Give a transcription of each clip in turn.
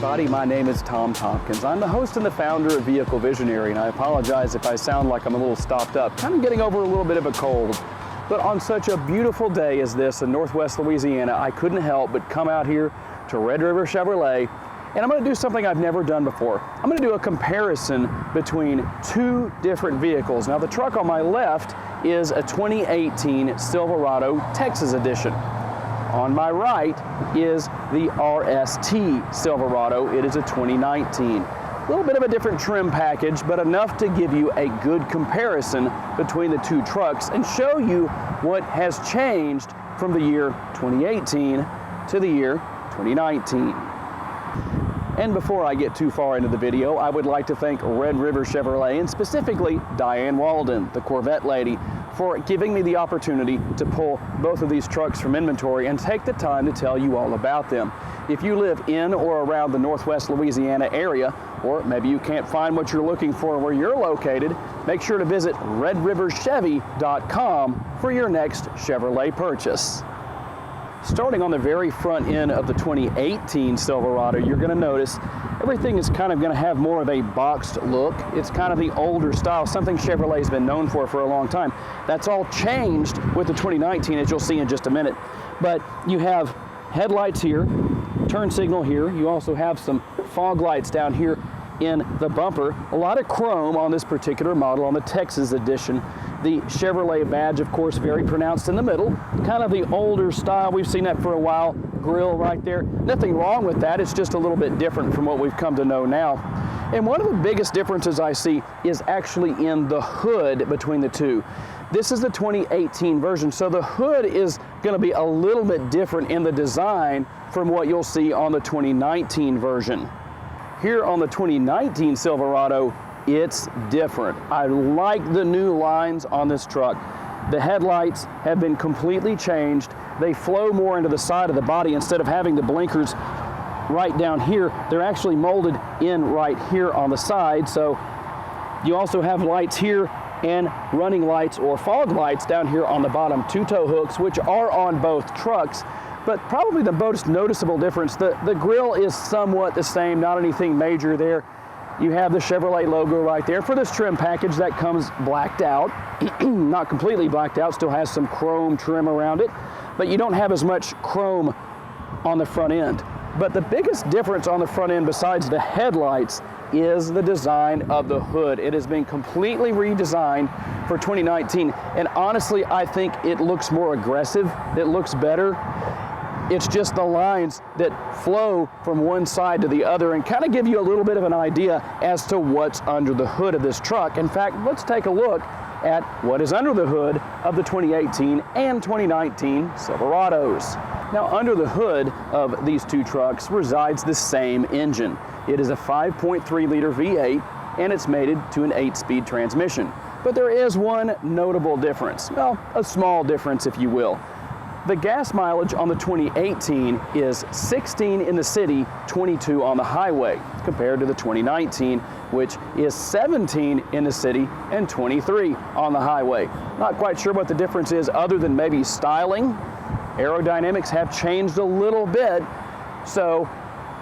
everybody, my name is Tom Tompkins. I'm the host and the founder of Vehicle Visionary, and I apologize if I sound like I'm a little stopped up, kind of getting over a little bit of a cold. But on such a beautiful day as this in Northwest Louisiana, I couldn't help but come out here to Red River Chevrolet, and I'm going to do something I've never done before. I'm going to do a comparison between two different vehicles. Now, the truck on my left is a 2018 Silverado Texas Edition. On my right is the RST Silverado. It is a 2019. A little bit of a different trim package, but enough to give you a good comparison between the two trucks and show you what has changed from the year 2018 to the year 2019. And before I get too far into the video, I would like to thank Red River Chevrolet and specifically Diane Walden, the Corvette lady, for giving me the opportunity to pull both of these trucks from inventory and take the time to tell you all about them. If you live in or around the Northwest Louisiana area, or maybe you can't find what you're looking for where you're located, make sure to visit redriverchevy.com for your next Chevrolet purchase. Starting on the very front end of the 2018 Silverado, you're going to notice everything is kind of going to have more of a boxed look. It's kind of the older style, something Chevrolet's been known for a long time. That's all changed with the 2019, as you'll see in just a minute. But you have headlights here, turn signal here. You also have some fog lights down here in the bumper. A lot of chrome on this particular model, on the Texas Edition. The Chevrolet badge, of course, very pronounced in the middle. Kind of the older style. We've seen that for a while. Grill right there. Nothing wrong with that. It's just a little bit different from what we've come to know now. And one of the biggest differences I see is actually in the hood between the two. This is the 2018 version, so the hood is going to be a little bit different in the design from what you'll see on the 2019 version. Here on the 2019 Silverado, it's different. I like the new lines on this truck. The headlights have been completely changed. They flow more into the side of the body instead of having the blinkers right down here. They're actually molded in right here on the side. So you also have lights here and running lights or fog lights down here on the bottom. Two tow hooks, which are on both trucks. But probably the most noticeable difference, the grille is somewhat the same, not anything major there. You have the Chevrolet logo right there. For this trim package, that comes blacked out. Not completely blacked out, still has some chrome trim around it, but you don't have as much chrome on the front end. But the biggest difference on the front end besides the headlights is the design of the hood. It has been completely redesigned for 2019, and honestly, I think it looks more aggressive. It looks better. It's just the lines that flow from one side to the other and kind of give you a little bit of an idea as to what's under the hood of this truck. In fact, let's take a look at what is under the hood of the 2018 and 2019 Silverados. Now, under the hood of these two trucks resides the same engine. It is a 5.3-liter V8, and it's mated to an 8-speed transmission. But there is one notable difference. Well, a small difference, if you will. The gas mileage on the 2018 is 16 in the city, 22 on the highway, compared to the 2019, which is 17 in the city and 23 on the highway. Not quite sure what the difference is other than maybe styling. Aerodynamics have changed a little bit, so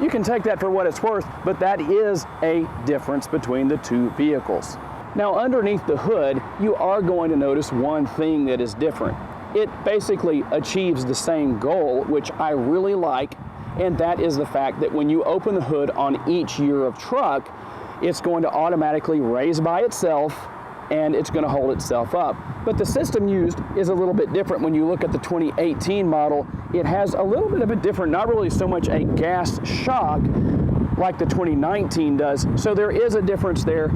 you can take that for what it's worth, but that is a difference between the two vehicles. Now, underneath the hood, you are going to notice one thing that is different. It basically achieves the same goal, which I really like, and that is the fact that when you open the hood on each year of truck, it's going to automatically raise by itself and it's going to hold itself up. But the system used is a little bit different. When you look at the 2018 model, it has a little bit of a different, not really so much a gas shock like the 2019 does. So there is a difference there.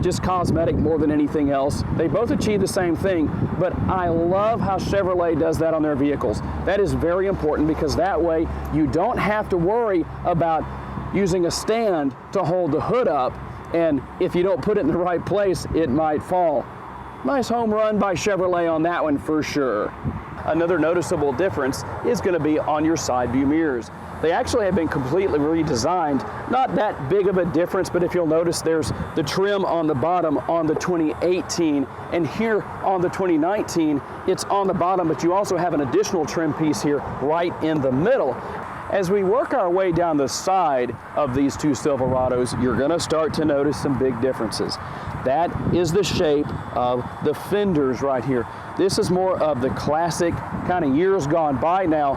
Just cosmetic more than anything else. They both achieve the same thing, but I love how Chevrolet does that on their vehicles. That is very important because that way you don't have to worry about using a stand to hold the hood up, and if you don't put it in the right place, it might fall. Nice home run by Chevrolet on that one for sure. Another noticeable difference is going to be on your side view mirrors. They actually have been completely redesigned. Not that big of a difference, but if you'll notice, there's the trim on the bottom on the 2018, and here on the 2019, it's on the bottom, but you also have an additional trim piece here right in the middle. As we work our way down the side of these two Silverados, you're going to start to notice some big differences. That is the shape of the fenders right here. This is more of the classic kind of years gone by now,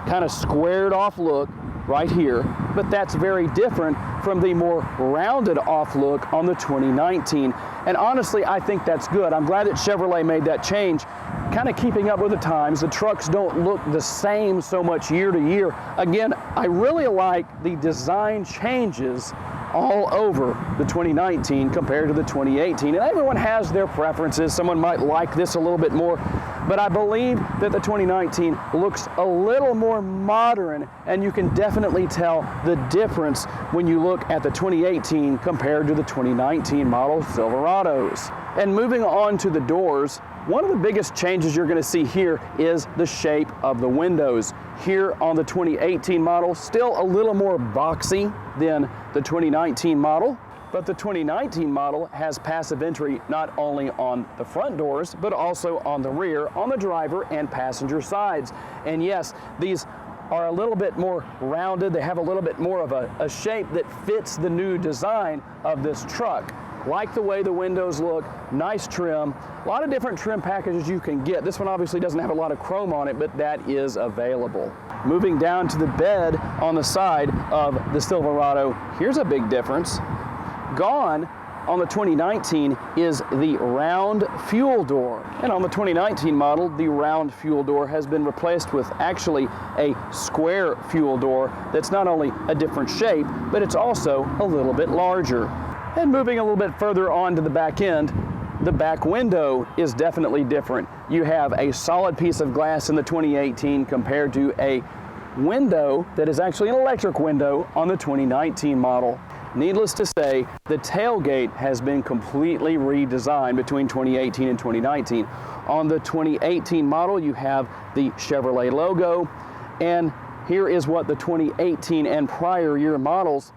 kind of squared off look right here, but that's very different from the more rounded off look on the 2019. And honestly, I think that's good. I'm glad that Chevrolet made that change, kind of keeping up with the times. The trucks don't look the same so much year to year. Again, I really like the design changes all over the 2019 compared to the 2018. And everyone has their preferences. Someone might like this a little bit more, but I believe that the 2019 looks a little more modern, and you can definitely tell the difference when you look at the 2018 compared to the 2019 model Silverados. And moving on to the doors, one of the biggest changes you're going to see here is the shape of the windows. Here on the 2018 model, still a little more boxy than the 2019 model, but the 2019 model has passive entry not only on the front doors, but also on the rear, on the driver and passenger sides. And yes, these are a little bit more rounded. They have a little bit more of a shape that fits the new design of this truck. Like the way the windows look, nice trim, a lot of different trim packages you can get. This one obviously doesn't have a lot of chrome on it, but that is available. Moving down to the bed on the side of the Silverado, here's a big difference. Gone on the 2019 is the round fuel door. And on the 2019 model, the round fuel door has been replaced with actually a square fuel door that's not only a different shape, but it's also a little bit larger. And moving a little bit further on to the back end, the back window is definitely different. You have a solid piece of glass in the 2018 compared to a window that is actually an electric window on the 2019 model. Needless to say, the tailgate has been completely redesigned between 2018 and 2019. On the 2018 model, you have the Chevrolet logo, and here is what the 2018 and prior year models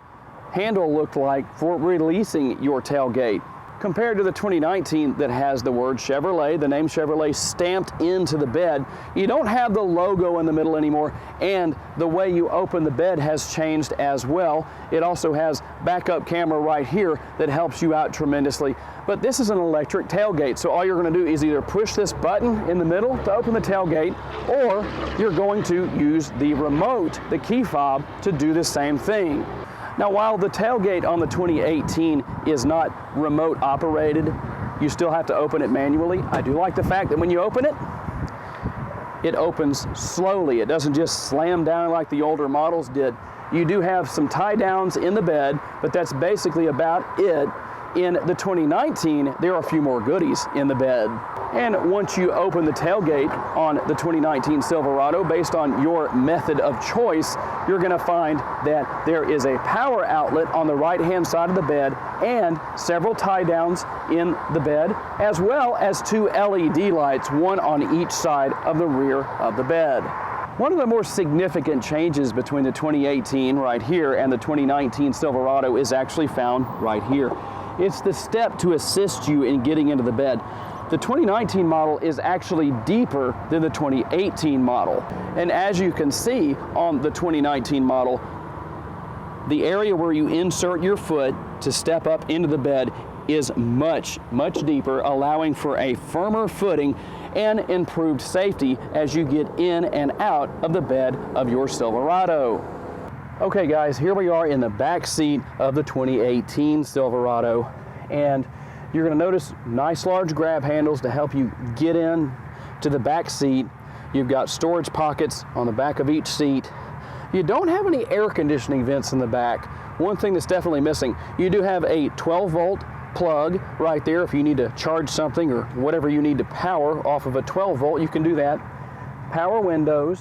handle looked like for releasing your tailgate. Compared to the 2019 that has the word Chevrolet, the name Chevrolet stamped into the bed, you don't have the logo in the middle anymore, and the way you open the bed has changed as well. It also has backup camera right here that helps you out tremendously. But this is an electric tailgate, so all you're going to do is either push this button in the middle to open the tailgate, or you're going to use the remote, the key fob, to do the same thing. Now, while the tailgate on the 2018 is not remote operated, you still have to open it manually. I do like the fact that when you open it, it opens slowly. It doesn't just slam down like the older models did. You do have some tie downs in the bed, but that's basically about it. In the 2019, there are a few more goodies in the bed. And once you open the tailgate on the 2019 Silverado, based on your method of choice, you're going to find that there is a power outlet on the right-hand side of the bed and several tie downs in the bed, as well as two LED lights, one on each side of the rear of the bed. One of the more significant changes between the 2018 right here and the 2019 Silverado is actually found right here. It's the step to assist you in getting into the bed. The 2019 model is actually deeper than the 2018 model. And as you can see on the 2019 model, the area where you insert your foot to step up into the bed is much, much deeper, allowing for a firmer footing and improved safety as you get in and out of the bed of your Silverado. Okay guys, here we are in the back seat of the 2018 Silverado, and you're going to notice nice large grab handles to help you get in to the back seat. You've got storage pockets on the back of each seat. You don't have any air conditioning vents in the back. One thing that's definitely missing, you do have a 12-volt plug right there if you need to charge something or whatever you need to power off of a 12-volt, you can do that. Power windows,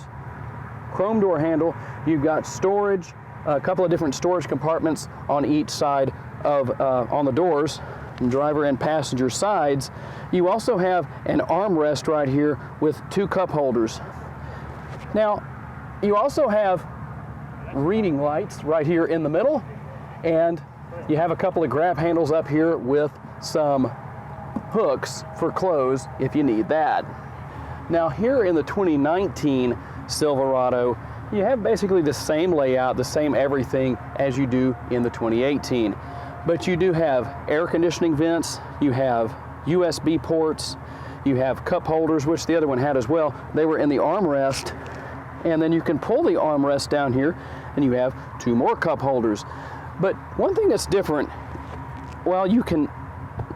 chrome door handle. You've got storage, a couple of different storage compartments on each side of on the doors, driver and passenger sides. You also have an armrest right here with two cup holders. Now, you also have reading lights right here in the middle, and you have a couple of grab handles up here with some hooks for clothes if you need that. Now, here in the 2019 Silverado, You have basically the same layout, the same everything as you do in the 2018. But you do have air conditioning vents, you have USB ports, you have cup holders, which the other one had as well. They were in the armrest, and then you can pull the armrest down here and you have 2 more cup holders. But one thing that's different, well, you can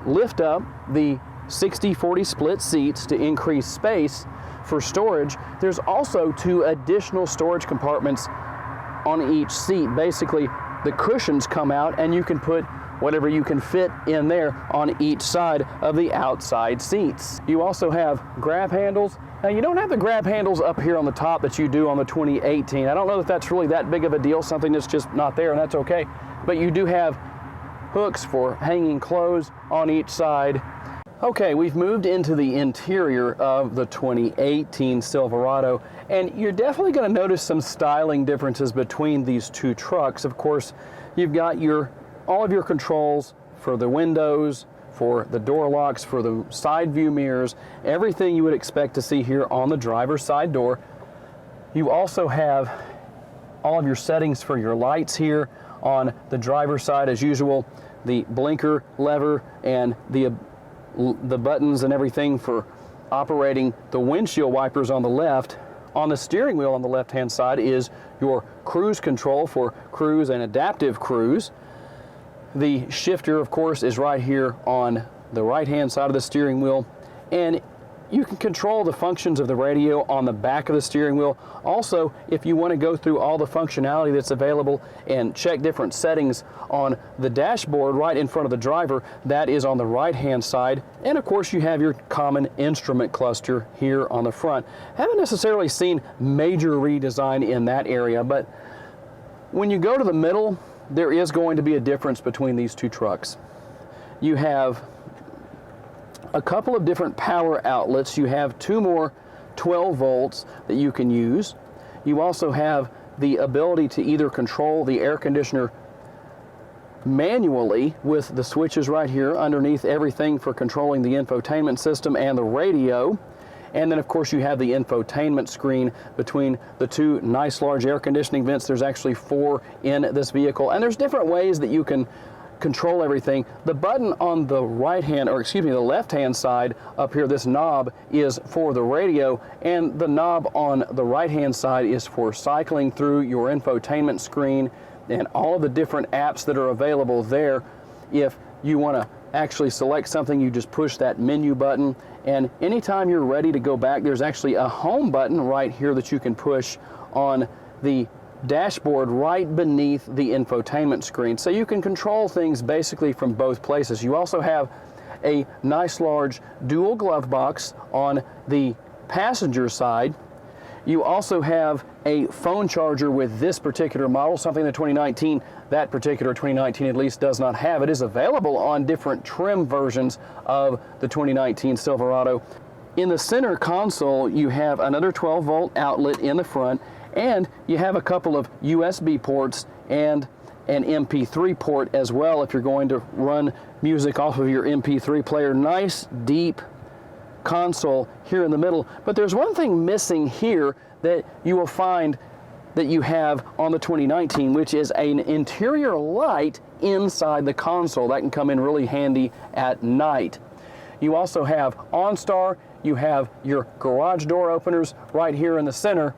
lift up the 60-40 split seats to increase space for storage. There's also 2 additional storage compartments on each seat. Basically, the cushions come out and you can put whatever you can fit in there on each side of the outside seats. You also have grab handles. Now, you don't have the grab handles up here on the top that you do on the 2018. I don't know that that's really that big of a deal, something that's just not there, and that's okay. But you do have hooks for hanging clothes on each side. Okay, we've moved into the interior of the 2018 Silverado, and you're definitely going to notice some styling differences between these 2 trucks. Of course, you've got all of your controls for the windows, for the door locks, for the side view mirrors, everything you would expect to see here on the driver's side door. You also have all of your settings for your lights here on the driver's side as usual, the blinker lever and the buttons and everything for operating the windshield wipers on the left. On the steering wheel on the left-hand side is your cruise control for cruise and adaptive cruise. The shifter, of course, is right here on the right-hand side of the steering wheel, and you can control the functions of the radio on the back of the steering wheel. Also, if you want to go through all the functionality that's available and check different settings on the dashboard right in front of the driver, that is on the right-hand side. And of course, you have your common instrument cluster here on the front. Haven't necessarily seen major redesign in that area, but when you go to the middle, there is going to be a difference between these 2 trucks. You have a couple of different power outlets. You have 2 more 12 volts that you can use. You also have the ability to either control the air conditioner manually with the switches right here underneath everything for controlling the infotainment system and the radio. And then, of course, you have the infotainment screen between the 2 nice large air conditioning vents. There's actually 4 in this vehicle, and there's different ways that you can control everything. The button on the the left-hand side up here, this knob, is for the radio, and the knob on the right-hand side is for cycling through your infotainment screen and all of the different apps that are available there. If you want to actually select something, you just push that menu button, and anytime you're ready to go back, there's actually a home button right here that you can push on the dashboard right beneath the infotainment screen. So you can control things basically from both places. You also have a nice large dual glove box on the passenger side. You also have a phone charger with this particular model, something the 2019, that particular 2019 at least, does not have. It is available on different trim versions of the 2019 Silverado. In the center console, you have another 12-volt outlet in the front, and you have a couple of USB ports and an MP3 port as well if you're going to run music off of your MP3 player. Nice, deep console here in the middle. But there's one thing missing here that you will find that you have on the 2019, which is an interior light inside the console. That can come in really handy at night. You also have OnStar. You have your garage door openers right here in the center.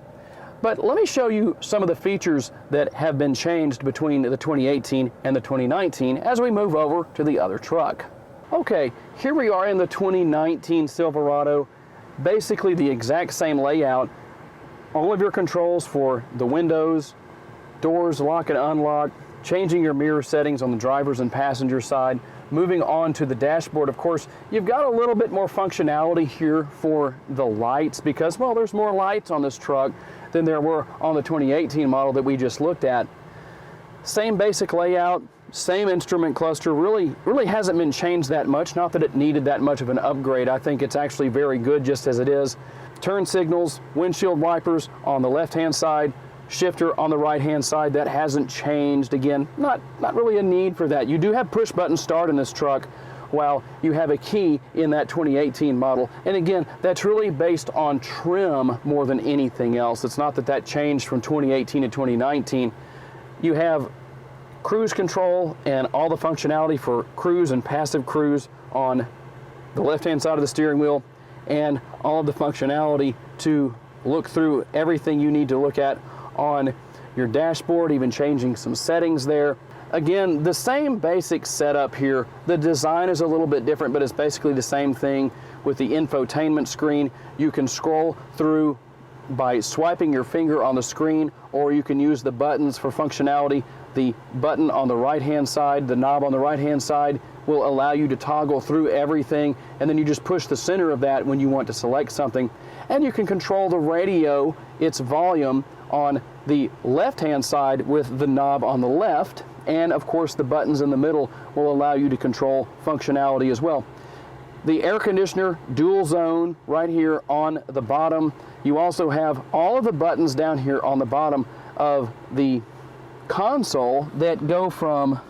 But let me show you some of the features that have been changed between the 2018 and the 2019 as we move over to the other truck. Okay, here we are in the 2019 Silverado. Basically the exact same layout. All of your controls for the windows, doors, lock and unlock, changing your mirror settings on the driver's and passenger side. Moving on to the dashboard, of course, you've got a little bit more functionality here for the lights because, well, there's more lights on this truck than there were on the 2018 model that we just looked at. Same basic layout, same instrument cluster, really hasn't been changed that much. Not that it needed that much of an upgrade. I think it's actually very good just as it is. Turn signals, windshield wipers on the left-hand side, shifter on the right-hand side. That hasn't changed. Again, not really a need for that. You do have push-button start in this truck while you have a key in that 2018 model. And again, that's really based on trim more than anything else. It's not that that changed from 2018 to 2019. You have cruise control and all the functionality for cruise and passive cruise on the left-hand side of the steering wheel, and all of the functionality to look through everything you need to look at on your dashboard, even changing some settings there. Again, the same basic setup here. The design is a little bit different, but it's basically the same thing with the infotainment screen. You can scroll through by swiping your finger on the screen, or you can use the buttons for functionality. The button on the right-hand side, the knob on the right-hand side, will allow you to toggle through everything, and then you just push the center of that when you want to select something. And you can control the radio, its volume, on the left-hand side with the knob on the left, and of course the buttons in the middle will allow you to control functionality as well. The air conditioner, dual zone, right here on the bottom. You also have all of the buttons down here on the bottom of the console that go from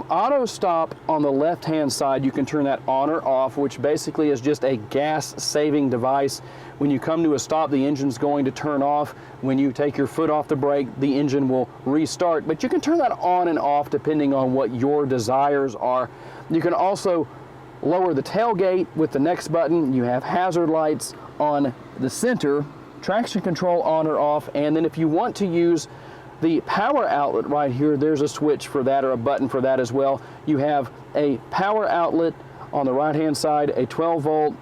auto stop on the left hand side. You can turn that on or off, which basically is just a gas saving device. When you come to a stop, the engine's going to turn off. When you take your foot off the brake, the engine will restart, but you can turn that on and off depending on what your desires are. You can also lower the tailgate with the next button. You have hazard lights on the center, traction control on or off, and then if you want to use the power outlet right here, there's a switch for that, or a button for that as well. You have a power outlet on the right hand side, a 12-volt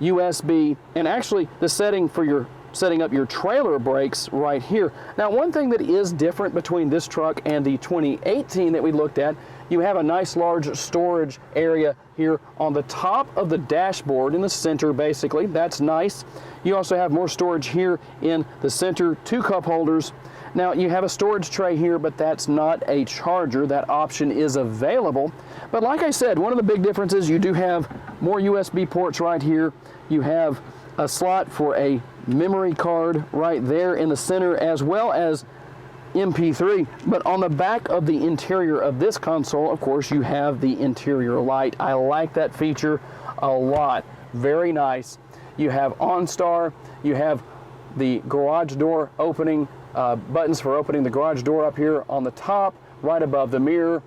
USB, and actually the setting for your setting up your trailer brakes right here. Now, one thing that is different between this truck and the 2018 that we looked at, you have a nice large storage area here on the top of the dashboard in the center, basically. That's nice. You also have more storage here in the center, 2 cup holders. Now, you have a storage tray here, but that's not a charger. That option is available. But like I said, one of the big differences, you do have more USB ports right here. You have a slot for a memory card right there in the center, as well as MP3. But on the back of the interior of this console, of course, you have the interior light. I like that feature a lot. Very nice. You have OnStar. You have the garage door opening, buttons for opening the garage door up here on the top, right above the mirror.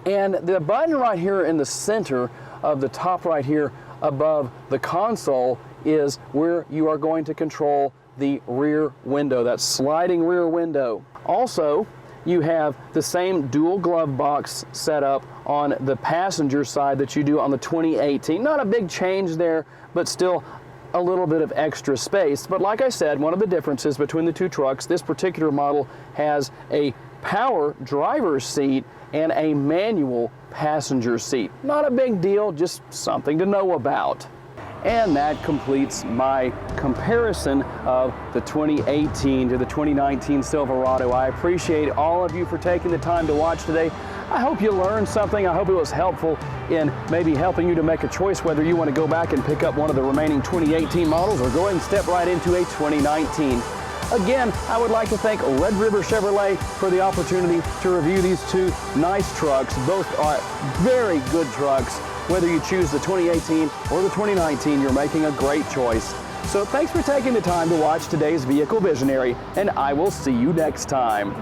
And the button right here in the center of the top right here above the console is where you are going to control the rear window, that sliding rear window. Also, you have the same dual glove box set up on the passenger side that you do on the 2018. Not a big change there, but still a little bit of extra space. But like I said, one of the differences between the two trucks, this particular model has a power driver's seat and a manual passenger seat. Not a big deal, just something to know about. And that completes my comparison of the 2018 to the 2019 Silverado. I appreciate all of you for taking the time to watch today. I hope you learned something. I hope it was helpful in maybe helping you to make a choice whether you want to go back and pick up one of the remaining 2018 models or go ahead and step right into a 2019. Again, I would like to thank Red River Chevrolet for the opportunity to review these two nice trucks. Both are very good trucks. Whether you choose the 2018 or the 2019, you're making a great choice. So thanks for taking the time to watch today's Vehicle Visionary, and I will see you next time.